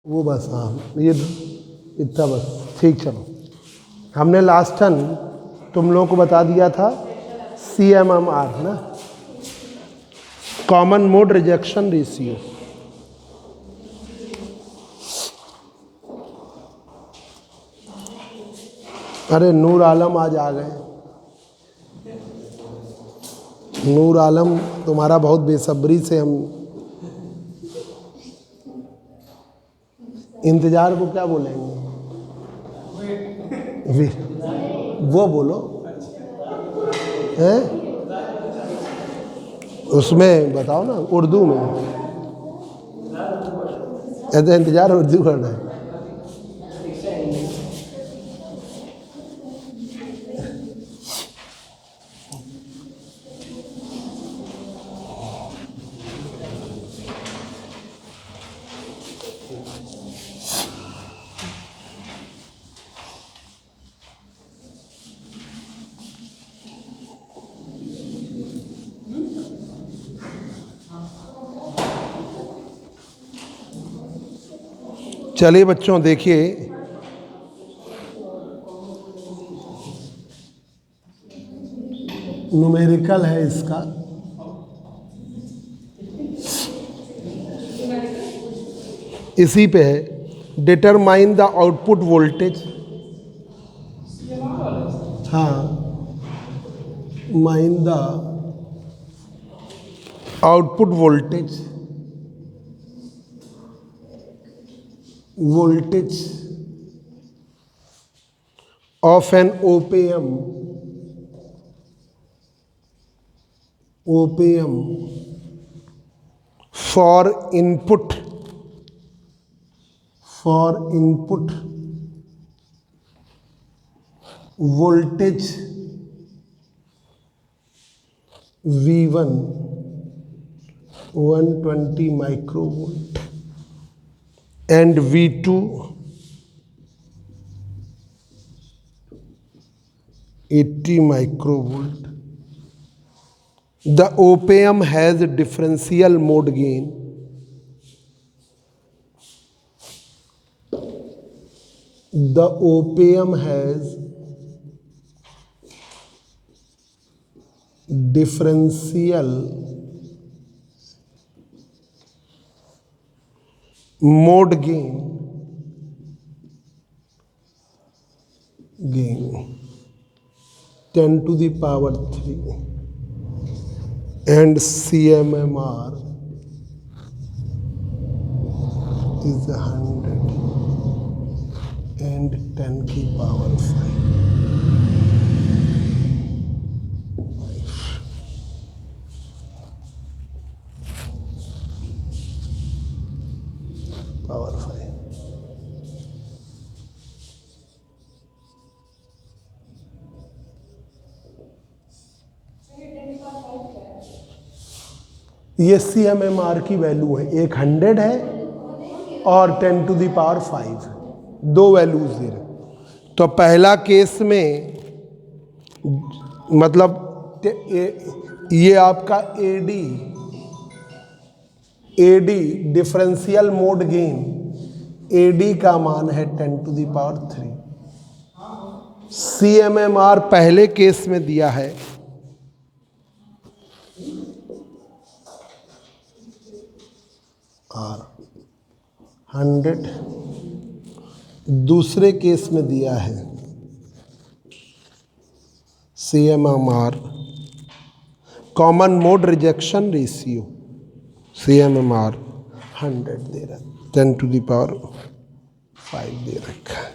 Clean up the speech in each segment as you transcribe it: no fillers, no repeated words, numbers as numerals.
वो बस, हाँ ये इतना बस, ठीक। चलो, हमने लास्ट टाइम तुम लोगों को बता दिया था CMMR ना, कॉमन मोड रिजेक्शन रेशियो। अरे नूर आलम आज आ गए। नूर आलम तुम्हारा बहुत बेसब्री से हम इंतजार को क्या बोलेंगे? वो बोलो हैं, उसमें बताओ ना उर्दू में। ऐसे इंतजार उर्दू करना है। चलिए बच्चों देखिए, न्यूमेरिकल है इसका। इसी पे है, डिटरमाइन द आउटपुट वोल्टेज। हाँ, mine the output voltage of an OPM for input voltage V1 120 microvolt and V2 80 microvolt. The OPM has differential mode gain. The OPM has differential mode gain 10 to the power 3 and CMMR is 100 and 10 की power 5 power 5। ये CMMR की value है, एक 100 है और 10 to the power 5, दो values दे रहे। तो पहला केस में मतलब ये आपका AD differential mode gain, AD का मान है 10 टू द पावर 3। CMMR पहले केस में दिया है R 100, दूसरे केस में दिया है CMMR common mode rejection ratio, CMMR 100 दे रहा है, 10 टू द पावर 5 दे रखा है।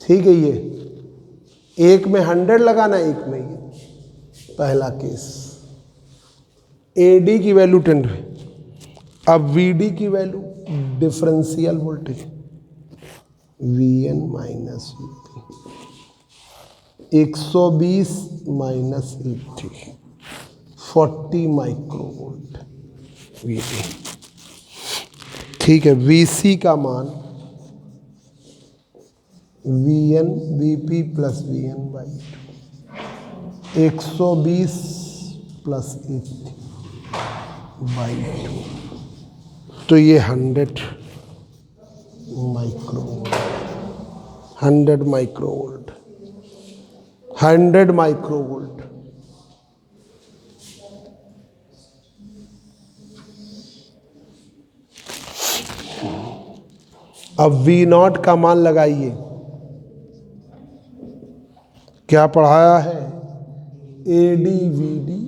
ठीक है, ये एक में 100 लगाना, एक में ये पहला केस। AD की वैल्यू 10 है। अब VD की value differential voltage VN minus VP 120 minus 80 40 microvolt VD। ठीक है, VC का मान VN VP plus VN by 120 plus 80 by 2, तो ये 100 माइक्रोवोल्ट, 100 माइक्रोवोल्ट, 100 माइक्रोवोल्ट। अब वी नॉट का मान लगाइए, क्या पढ़ाया है, ए D V D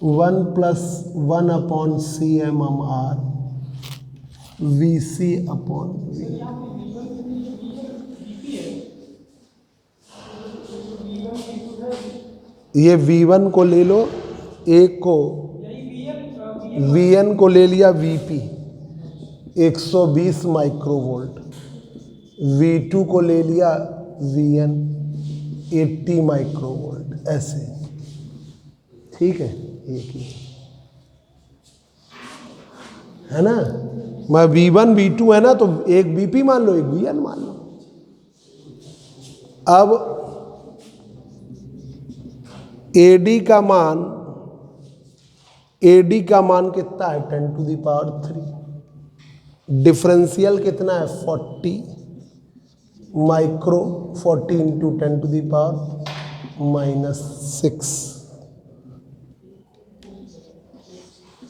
1+1/CMR VC/V। ये V1 को ले लो, एक को VN को ले लिया VP 120 माइक्रोवोल्ट, V2 को ले लिया VN 80 माइक्रोवोल्ट, ऐसे। ठीक है, एक ही है ना। मैं V1 V2 है ना, तो एक VP मान लो, एक VN मान लो। अब AD का मान, AD का मान कितना है, 10⁻3। डिफरेंशियल कितना है, 40 माइक्रो, 40 इंटू 10⁻⁻6,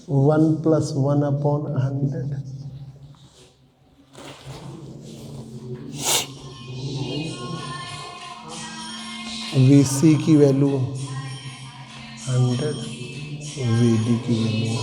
1+1/100। VC की वैल्यू 100, VD की वैल्यू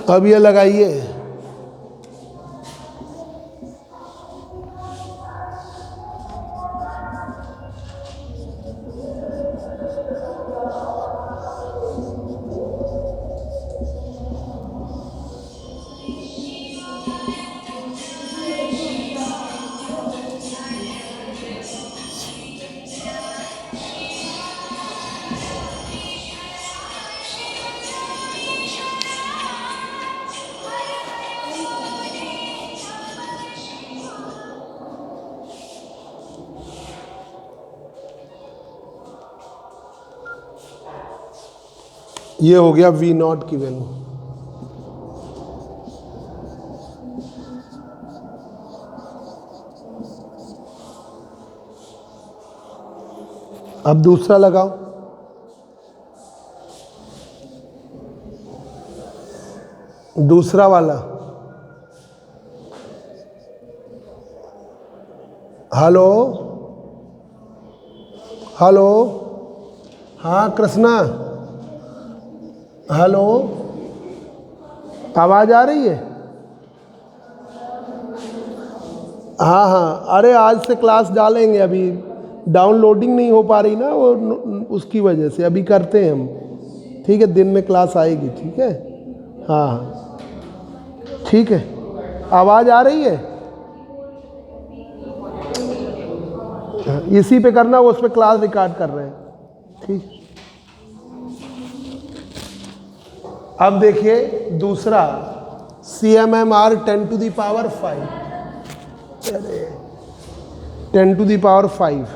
अब ये लगाइए, ये हो गया V नॉट की वैल्यू। अब दूसरा लगाओ, दूसरा वाला। हेलो हेलो, हाँ कृष्णा, हेलो, आवाज़ आ रही है? हाँ हाँ, अरे आज से क्लास डालेंगे, अभी डाउनलोडिंग नहीं हो पा रही ना वो, उसकी वजह से अभी करते हैं हम। ठीक है, दिन में क्लास आएगी, ठीक है। हाँ हाँ ठीक है, आवाज़ आ रही है? इसी पे करना, वो उस पर क्लास रिकॉर्ड कर रहे हैं। ठीक, अब देखिए दूसरा, CMMR 10⁵, 10⁵।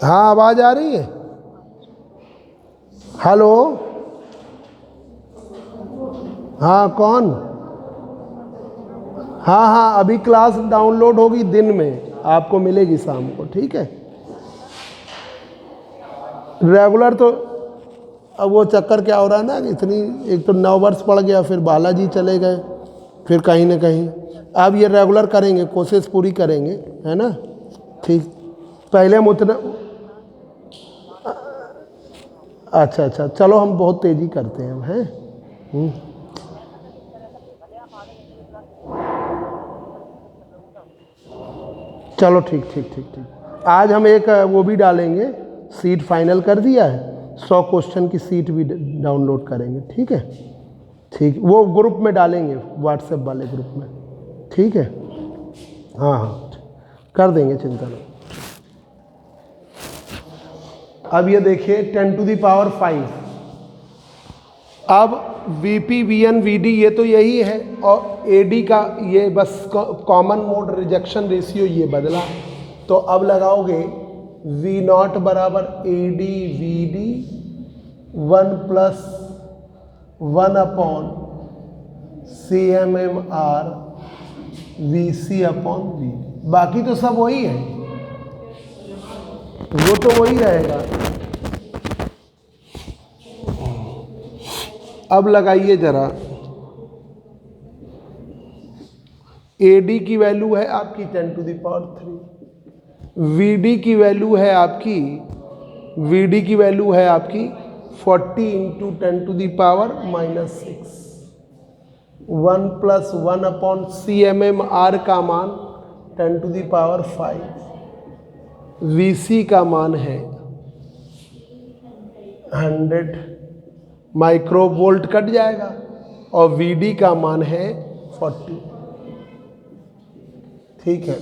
हाँ आवाज़ आ रही है? हेलो, हाँ कौन? हाँ हाँ, अभी क्लास डाउनलोड होगी दिन में, आपको मिलेगी शाम को, ठीक है। रेगुलर तो अब वो चक्कर क्या हो रहा है ना कि इतनी, एक तो 9 वर्ष पड़ गया, फिर बालाजी चले गए, फिर कहीं ना कहीं। अब ये रेगुलर करेंगे, कोशिश पूरी करेंगे, है ना? ठीक। पहले हम उतना, अच्छा अच्छा, चलो हम बहुत तेज़ी करते हैं, हैं। हम्म। चलो ठीक ठीक ठीक ठीक। आज हम एक वो भी डालेंगे, सीट फाइनल कर दिया है, 100 क्वेश्चन की सीट भी डाउनलोड करेंगे, ठीक है। ठीक, वो ग्रुप में डालेंगे, व्हाट्सएप वाले ग्रुप में, ठीक है। हाँ हाँ, कर देंगे, चिंता नहीं। अब ये देखिए 10⁵। अब V P V N V D ये तो यही है, और ए डी का ये बस कॉमन मोड रिजेक्शन रेशियो ये बदला। तो अब लगाओगे वी नॉट बराबर A D V D 1+1 C M M R V C upon V D. बाकी तो सब वही है, वो तो वही रहेगा। अब लगाइए जरा, ए डी की वैल्यू है आपकी 10⁵, वी डी की वैल्यू है आपकी, वी डी की वैल्यू है आपकी 40 इंटू 10⁻⁻6। 1+1/CMMR का मान 10⁵। VC का मान है 100 माइक्रोवोल्ट, कट जाएगा, और VD का मान है 40। ठीक है,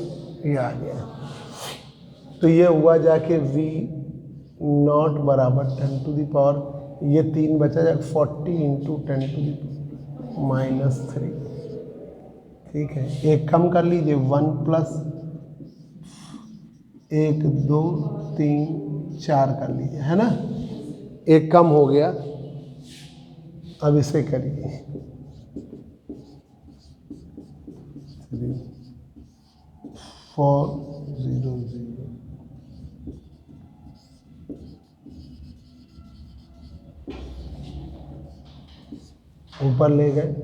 ये आ गया। तो ये हुआ जाके V नॉट बराबर 10⁻, ये 3 बचा जाएगा 40 इंटू 10⁻⁻3। ठीक है, एक कम कर लीजिए, 1+1 2 3 4 कर लीजिए, है ना। एक कम हो गया, अब इसे करिए 4 0 0। ऊपर ले गए,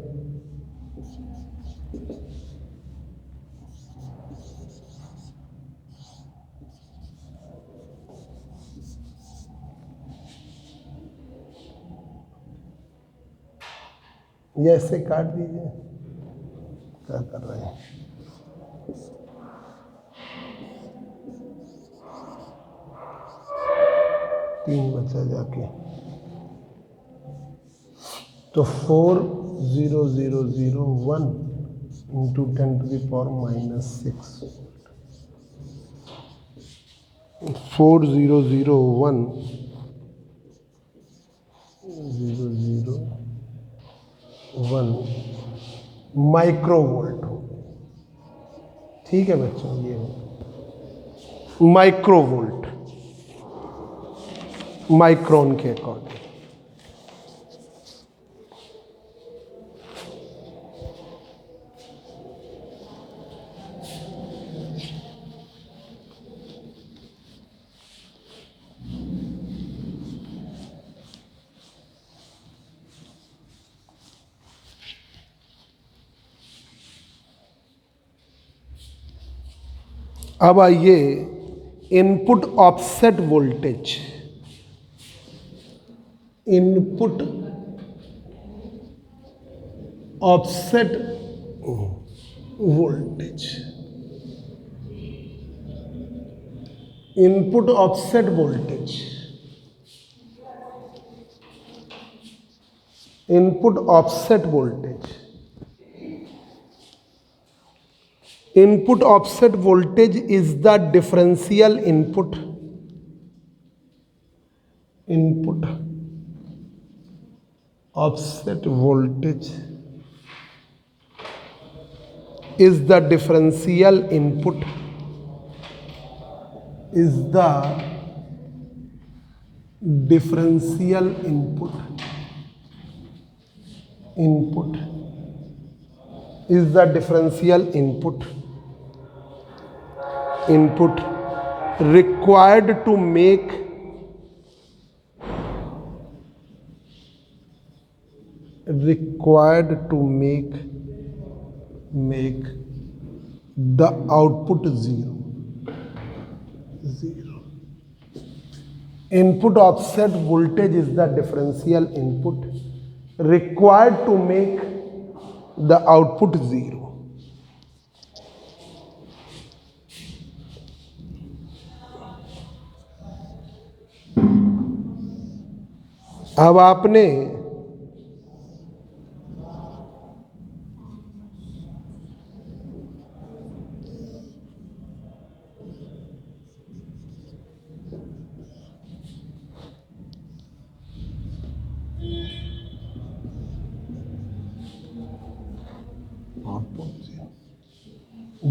ये ऐसे काट दीजिए। क्या कर रहे हैं? तीन बचा जाके, तो 4 0 0 0 1 इंटू 10⁻⁻6। 4 0 0 1 0 0 1 माइक्रोवोल्ट हो। ठीक है बच्चों, ये हो माइक्रोवोल्ट, माइक्रोन के अकॉर्डिंग। अब आइए input offset voltage, input offset voltage, input offset voltage, input offset voltage. Input offset voltage is the differential input, input offset voltage is the differential input, is the differential input is the differential input required to make the output zero. Input offset voltage is the differential input required to make the output zero. अब आपने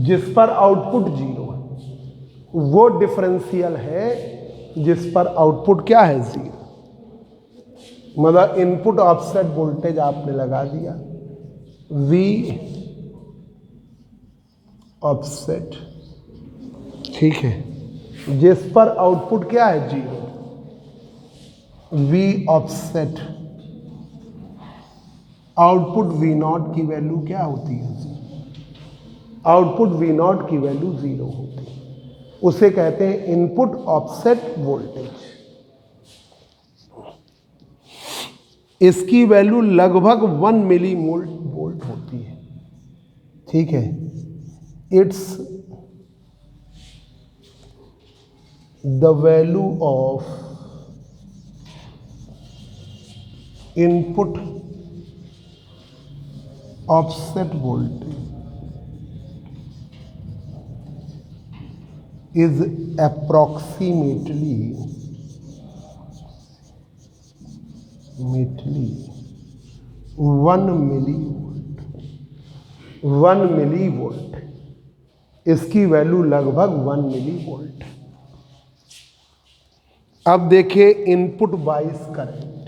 जिस पर output zero है वो differential है जिस पर output क्या है जीरो। मतलब इनपुट ऑफसेट वोल्टेज आपने लगा दिया V ऑफसेट, ठीक है, जिस पर आउटपुट क्या है zero. V offset output V0 की वैल्यू क्या होती है जीरो। आउटपुट V0 की वैल्यू जीरो होती है, उसे कहते हैं इनपुट ऑफसेट वोल्टेज। इसकी वैल्यू लगभग 1 मिली वोल्ट होती है, ठीक है। It's the value of input offset voltage is approximately 1 millivolt. इसकी वैल्यू लगभग 1 मिलीवोल्ट। अब देखिए input bias current,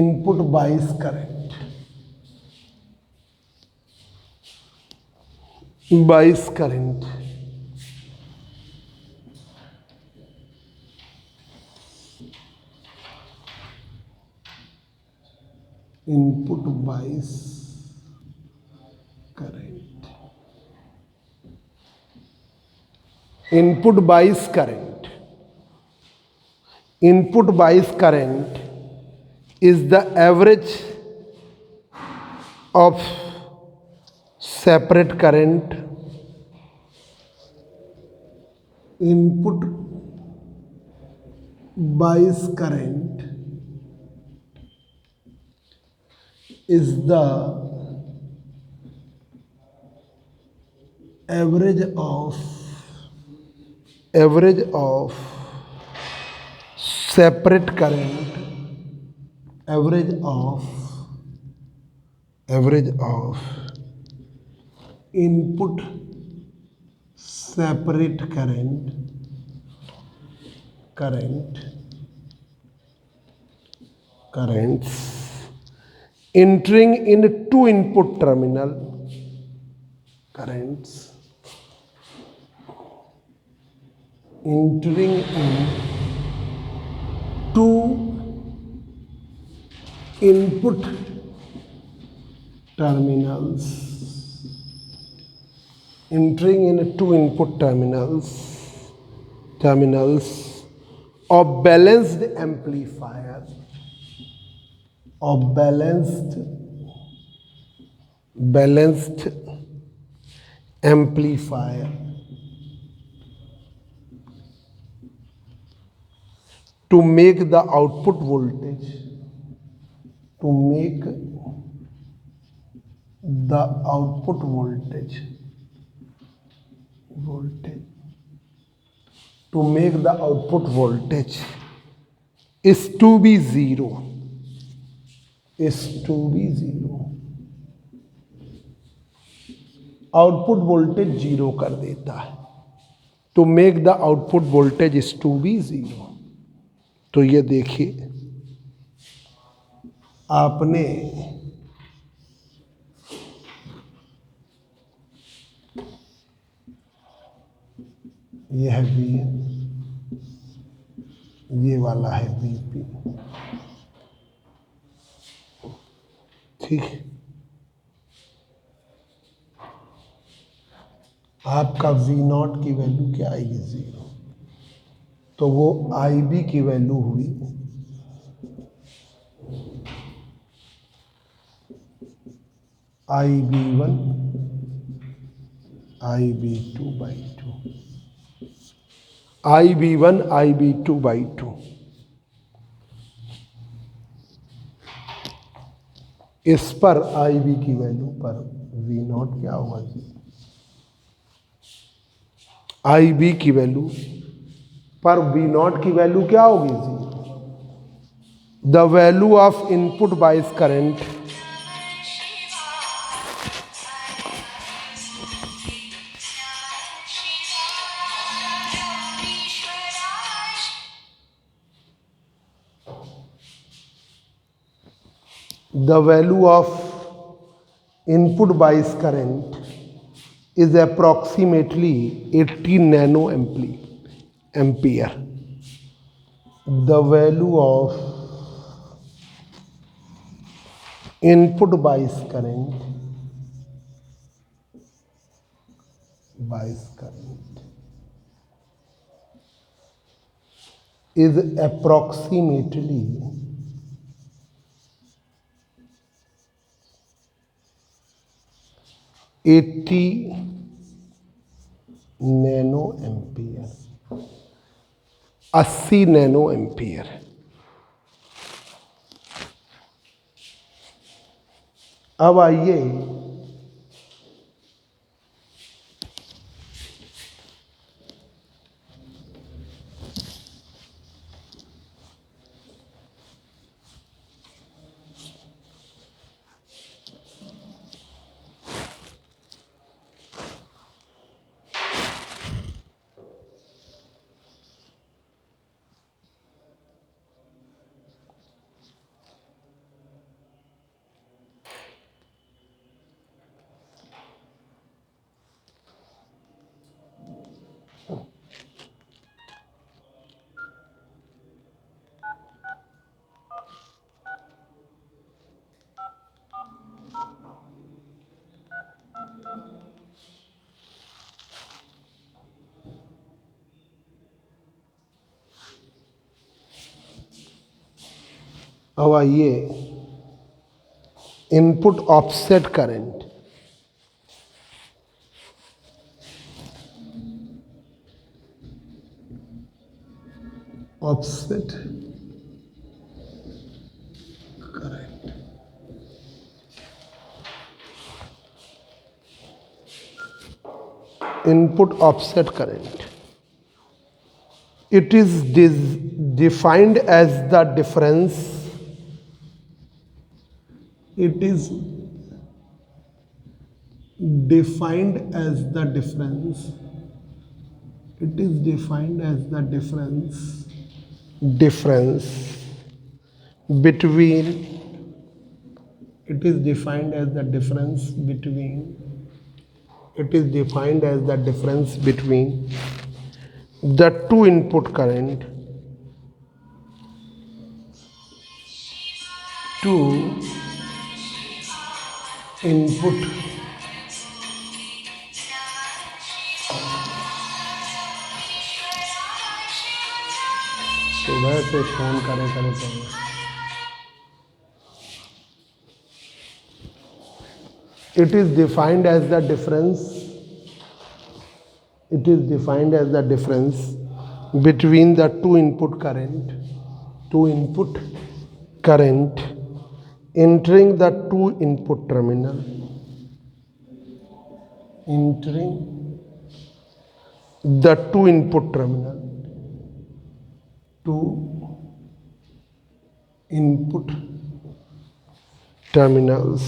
input bias current बाइस current input bias current, input bias current, input bias current is the average of separate current. Input bias current is the average of separate current, average of input separate currents entering in two input terminal currents entering in two input terminals entering in two input terminals of balanced amplifier to make the output voltage to make the output voltage is to be zero, output voltage zero कर देता है। To make the output voltage is to be zero. तो ये देखिए आपने ये है we, ये वाला है वीपी, ठीक है। आपका वी नॉट की वैल्यू क्या आएगी? जीरो। तो वो आई बी की वैल्यू हुई I B one I B two by two, I B one I B two by two. इस पर आई बी की वैल्यू पर वी नॉट क्या होगा जी? आई बी की वैल्यू पर वी नॉट की वैल्यू क्या होगी जी? The value of input bias current the value of input bias current is approximately 80 nano ampere. The value of input bias current is approximately 80 nano ampere, 80 nano ampere. अब आइए input offset current, offset current input offset current, it is defined as the difference, it is defined as the difference, it is defined as the difference between, it is defined as the difference between, it is defined as the difference between the two input current, two input सुबह से phone करे it is defined as the difference, it is defined as the difference between the two input current entering the two input terminal, entering the two input terminal, two input terminals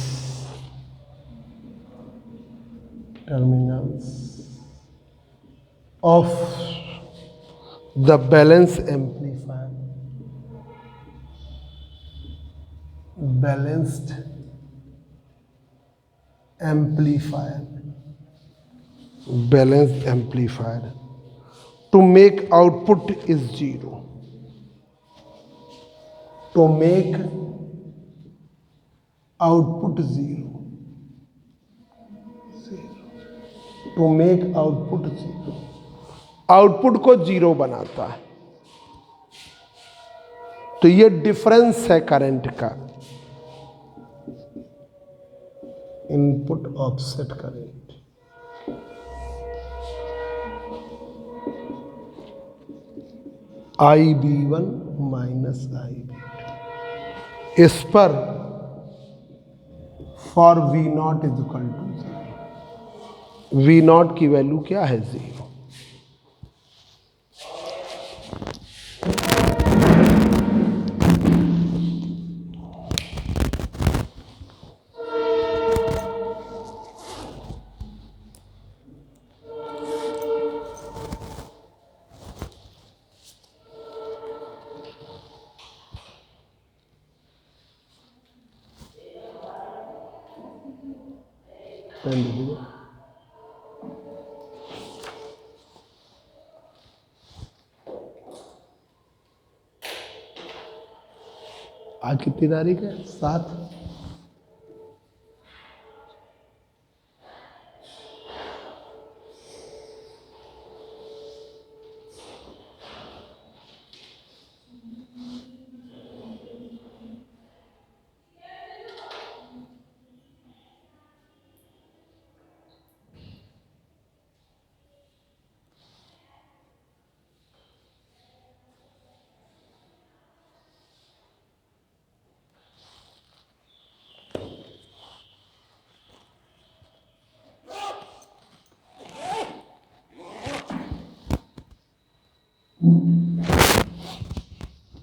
terminals of the balance amplifier, balanced amplifier, balanced amplifier to make output is 0, to make output 0, to make output 0, output को 0 बनाता है। तो ये difference है current का, input offset current. IB1 minus IB2 इस पर for V0 is equal to 0, V0 की वैल्यू क्या है 0। आज कितनी तारीख है? 7।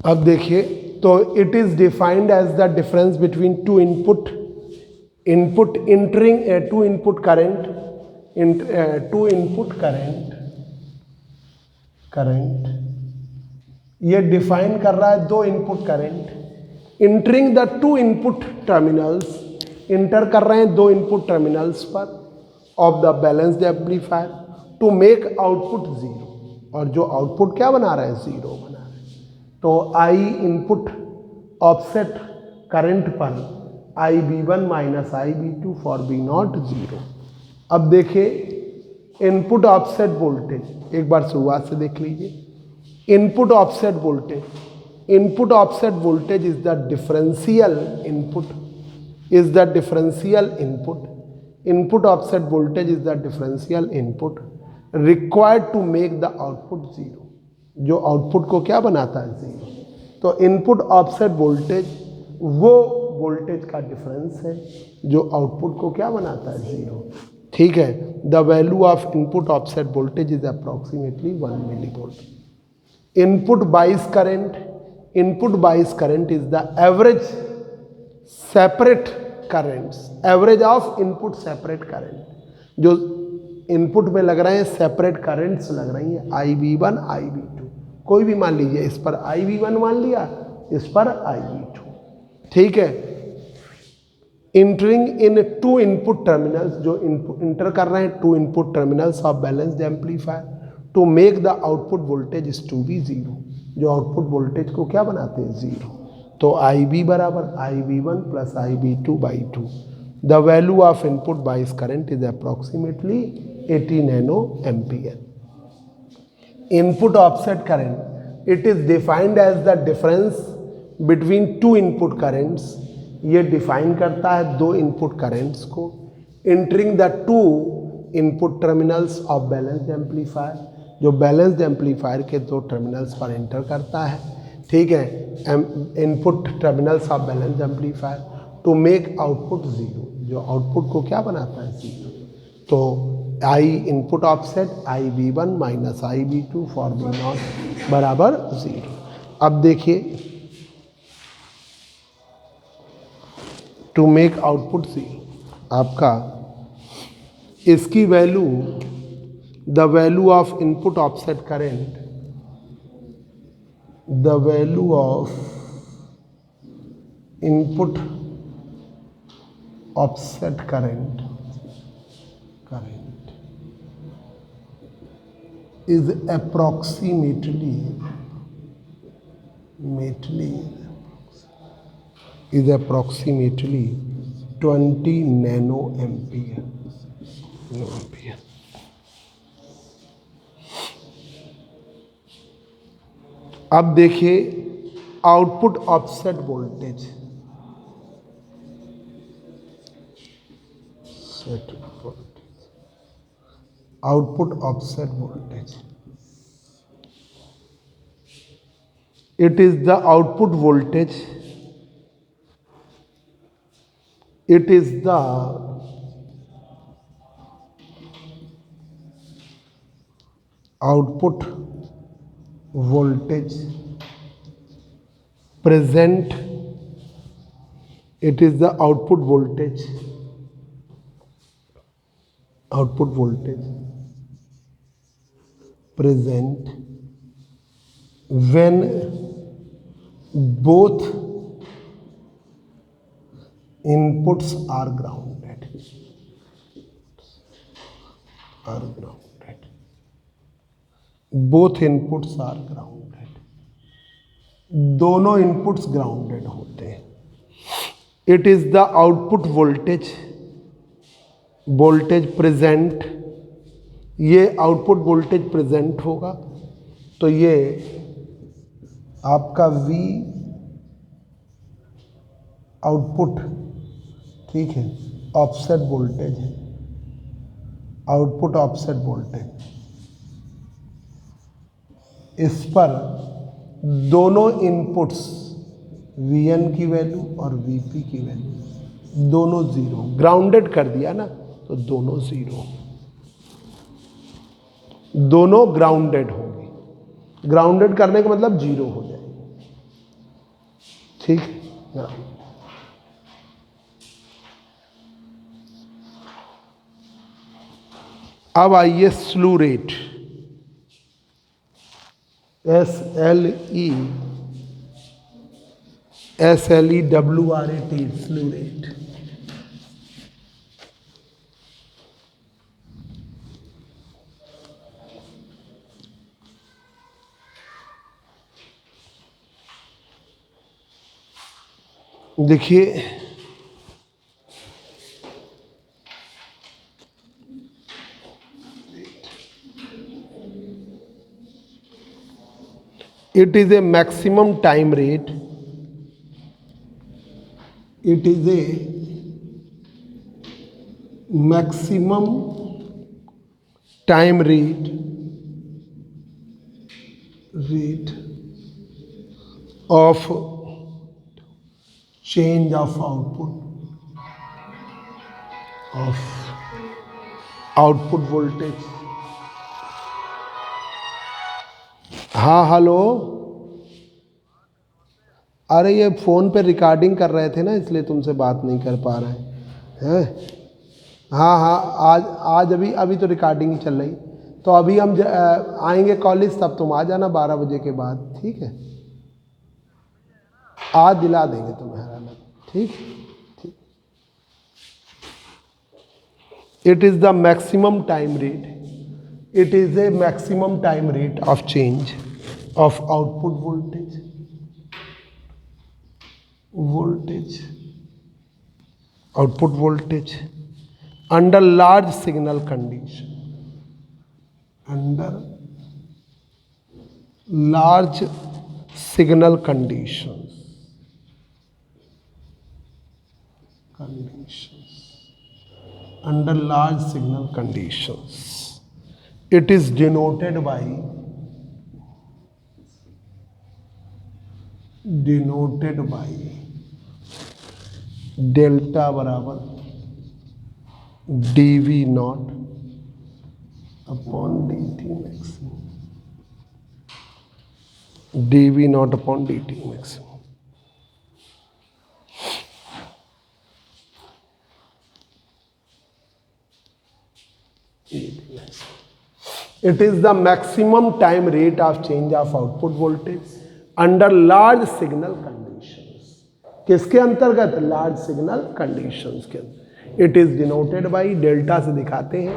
अब देखिए, तो it is defined as the difference between two input entering two input current ये डिफाइन कर रहा है दो input current entering the two input terminals, enter कर रहे हैं दो इनपुट टर्मिनल्स पर of the balanced amplifier to make output 0, और जो आउटपुट क्या बना रहे हैं 0 बना रहे हैं। तो I इनपुट ऑफसेट करंट पर IB1 minus IB2 for B0 0। अब देखिए इनपुट ऑफसेट वोल्टेज, एक बार शुरुआत से देख लीजिए। Input offset voltage, input offset voltage is the differential input, is the differential input, input offset voltage is the differential input required to make the output 0, जो output को क्या बनाता है 0। तो इनपुट ऑफसेट वोल्टेज वो वोल्टेज का difference है जो आउटपुट को क्या बनाता है 0। ठीक है, the value of input offset voltage is approximately 1 millivolt. Input bias current, input bias current is the average separate currents, average of input separate current, जो इनपुट में लग रहे हैं सेपरेट करंट्स लग रही हैं IB1 IB2, कोई भी मान लीजिए, इस पर IB1 मान लिया, इस पर IB2। ठीक है, entering in two input terminals, जो इंटर कर रहे हैं two input terminals of balanced amplifier to make the output voltage is to be 0, जो आउटपुट वोल्टेज को क्या बनाते हैं 0। तो IB बराबर IB1 plus IB2 by 2। The value of input bias current is approximately 80 nano ampere. Input offset current, it is defined as the difference between two input currents, ये डिफाइन करता है दो इनपुट करंट्स को entering the two input terminals of balanced amplifier, जो balanced amplifier के दो terminals पर इंटर करता है। ठीक है, input terminals of balanced amplifier to make output 0, जो आउटपुट को क्या बनाता है 0। तो I input offset IB1 minus IB2 for B0 बराबर 0। अब देखिए टू मेक आउटपुट 0 आपका इसकी value, the value of input offset current, the value of input offset current is approximately is approximately 20 nano ampere. अब देखिए output offset voltage, output offset voltage, it is the output voltage, it is the output voltage present, it is the output voltage present when both inputs are grounded, both inputs are grounded, दोनों inputs grounded होते हैं. It is the output voltage present, ये output voltage present होगा तो ये आपका V output, ठीक है, ऑफसेट वोल्टेज है, आउटपुट ऑफसेट वोल्टेज. इस पर दोनों इनपुट्स Vn की वैल्यू और Vp की वैल्यू दोनों जीरो, ग्राउंडेड कर दिया ना तो दोनों जीरो, दोनों ग्राउंडेड होंगे. ग्राउंडेड करने का मतलब जीरो हो जाएगी. ठीक है. अब आइए स्लू रेट, SLEWRAT, स्लू रेट. देखिए it is a maximum time rate, it is a maximum time rate of change of output voltage. हाँ हेलो, अरे ये फ़ोन पे रिकॉर्डिंग कर रहे थे ना इसलिए तुमसे बात नहीं कर पा रहे हैं. हाँ हाँ, आज अभी तो रिकॉर्डिंग ही चल रही, तो अभी हम आएंगे कॉलेज तब तुम आ जाना 12 बजे के बाद. ठीक है, आज दिला देंगे तुम्हारा अलग. ठीक. It is the maximum time rate, it is a maximum time rate of change of output voltage under large signal condition, under large signal conditions, under large signal conditions. It is denoted by delta बराबर dV not upon dt maximum, dV not upon dt maximum. It is the maximum time rate of change of output voltage under large signal conditions. किसके अंतर्गत? Large signal conditions के अंतर्गत. It is denoted by, delta से दिखाते हैं,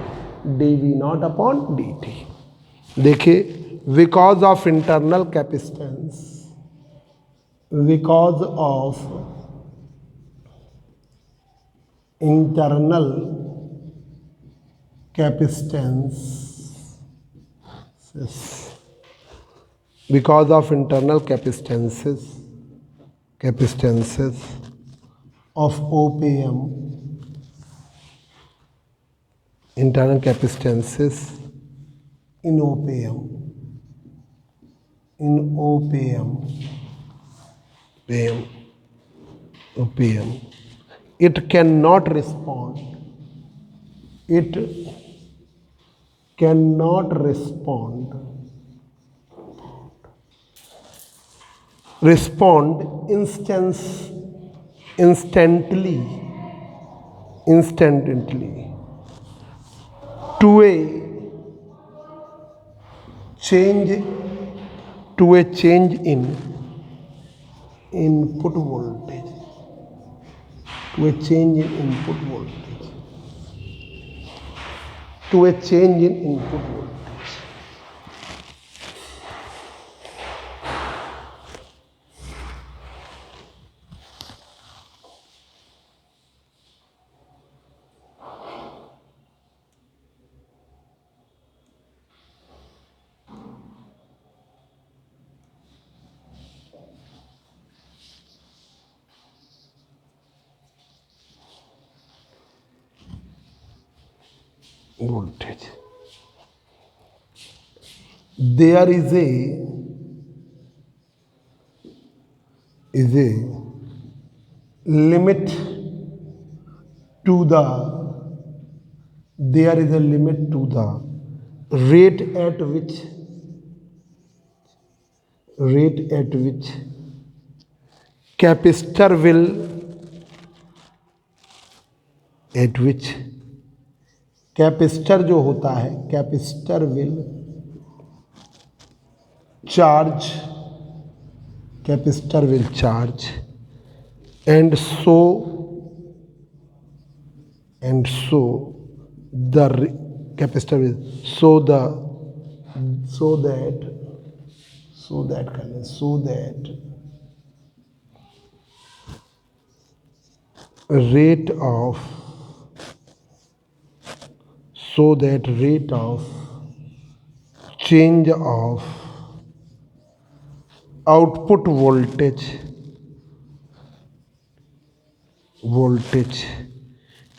D we naught upon D T. देखिए, because of internal capacitance, because of internal capacitance, because of internal capacitances of OPM, internal capacitances in OPM, it cannot respond, it cannot respond instantly to a change in input voltage, to a change in input voltage, to a change in input voltage. Voltage. There is a limit to the, there is a limit to the rate at which capacitor will, at which capacitor जो होता है, capacitor will charge, capacitor will charge and so the capacitor will so that rate of change of output voltage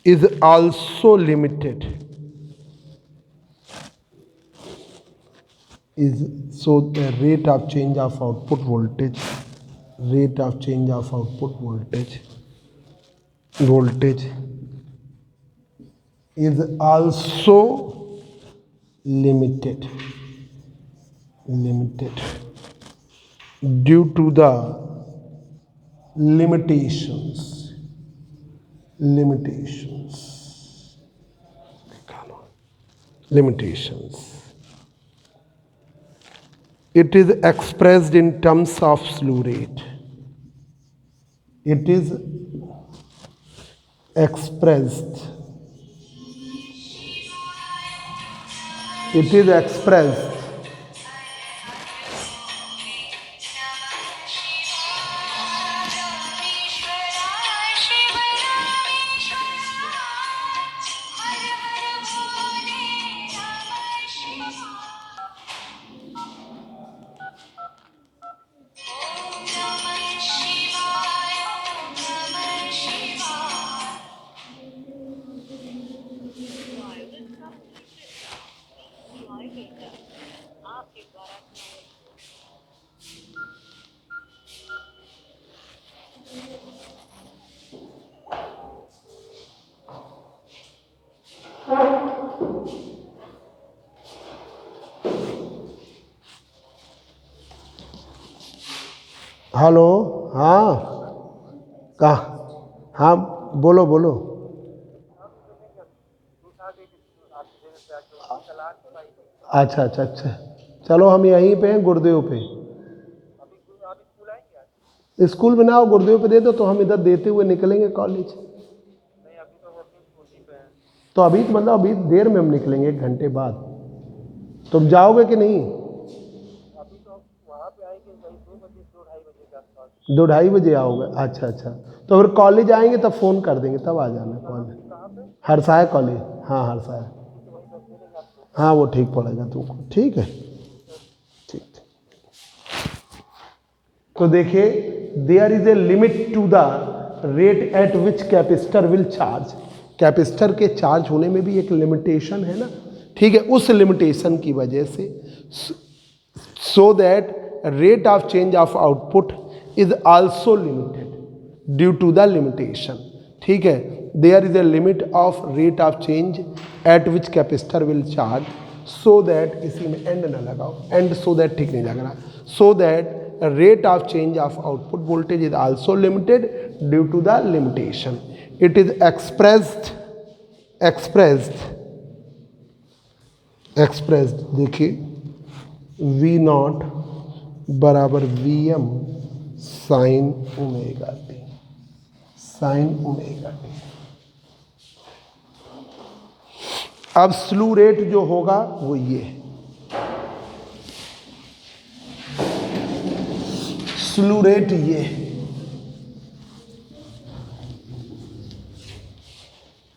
is also limited, so the rate of change of output voltage is also limited due to the limitations. It is expressed in terms of slew rate. It is expressed hello, हाँ, कहाँ, हाँ, बोलो. अच्छा अच्छा अच्छा, चलो हम यहीं पे हैं गुरुदेव पे। स्कूल में ना हो, गुरुदेव पे दे दो तो हम इधर देते हुए निकलेंगे कॉलेज। तो अभी तो मतलब अभी देर में हम निकलेंगे, 1 घंटे बाद। तुम जाओगे कि नहीं? 2-2:30 बजे आओगे? अच्छा अच्छा, तो फिर कॉलेज आएंगे तब फ़ोन कर देंगे, तब आ जाना कॉलेज। हरसाय कॉलेज, हाँ हरसाय। हाँ वो ठीक पड़ेगा तुमको, ठीक है। ठीक। तो देखिए, there is a limit to the rate at which capacitor will charge. Capacitor के चार्ज होने में भी एक लिमिटेशन है ना, ठीक है। उस लिमिटेशन की वजह से so that rate of change of output is also limited due to the limitation, ठीक है। There is a limit of rate of change at which capacitor will charge, so that, इसी में एंड ना लगाओ, and so that ठीक नहीं लग रहा, so that rate of change of output voltage is also limited due to the limitation. It is expressed देखिए V not बराबर Vm sine omega T, sign omega T. अब स्लू rate जो होगा वो ये है, स्लू रेट ये है,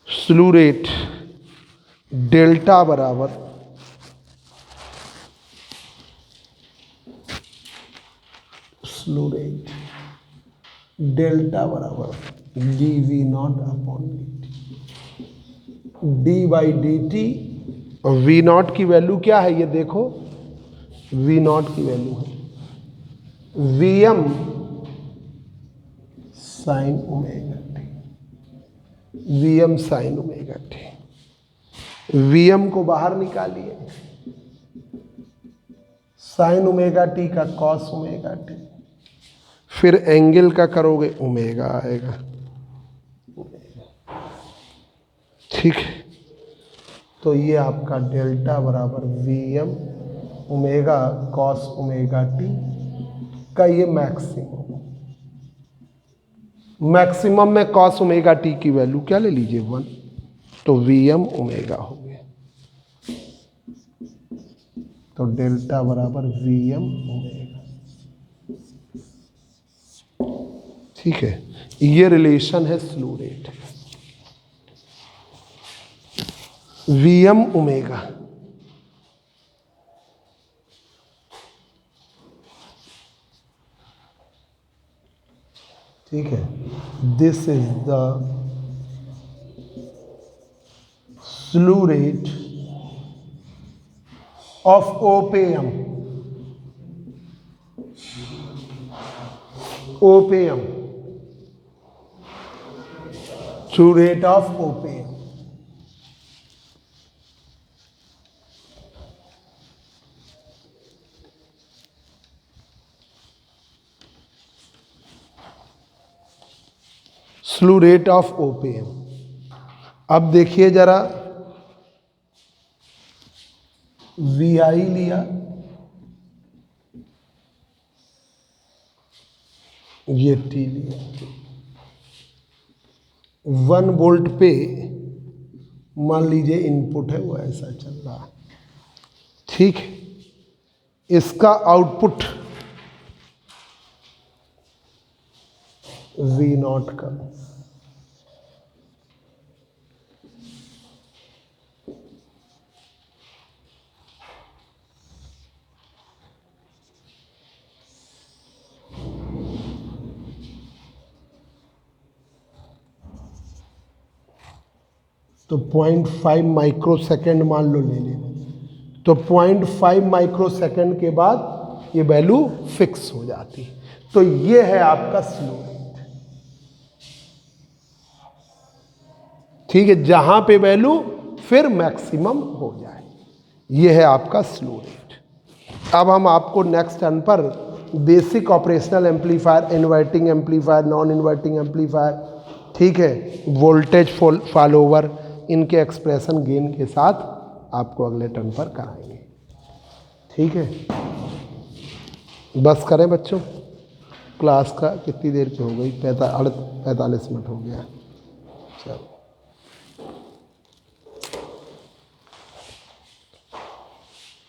स्लू रेट डेल्टा बराबर स्लू रेट डेल्टा बराबर d we naught upon d by d t. और वी नॉट की वैल्यू क्या है ये देखो, वी नॉट की वैल्यू है Vm sine omega t, Vm sine omega t. Vm को बाहर निकालिए, साइन ओमेगा टी का कॉस ओमेगा टी, फिर एंगल का करोगे ओमेगा आएगा, ठीक है। तो ये आपका डेल्टा बराबर Vm omega cos omega t का ये मैक्सिमम में कॉस ओमेगा टी की वैल्यू क्या ले लीजिए 1, तो Vm ओमेगा हो गया। तो डेल्टा बराबर Vm ओमेगा, ठीक है। ये रिलेशन है स्लू रेट, Vm ओमेगा, ठीक है। This is the slew rate of op amp, op amp, slew rate of op amp. Slew rate of op amp. अब देखिए जरा, VI लिया, ये T लिया, 1 वोल्ट पे मान लीजिए इनपुट है, वो ऐसा चल रहा है, ठीक है। इसका आउटपुट V नॉट का, तो 0.5 माइक्रो सेकेंड मान लो ले लेना, तो 0.5 माइक्रो सेकेंड के बाद ये वैल्यू फिक्स हो जाती है। तो ये है आपका स्लो रेट, ठीक है, जहां पे वैल्यू फिर मैक्सिमम हो जाए, ये है आपका स्लो रेट। अब हम आपको नेक्स्ट टर्न पर basic operational amplifier, inverting amplifier, non inverting amplifier, ठीक है, वोल्टेज फॉलोवर, इनके एक्सप्रेशन गेन के साथ आपको अगले टर्न पर कराएंगे। ठीक है, बस करें बच्चों। क्लास का कितनी देर की हो गई? 45 मिनट हो गया। चलो।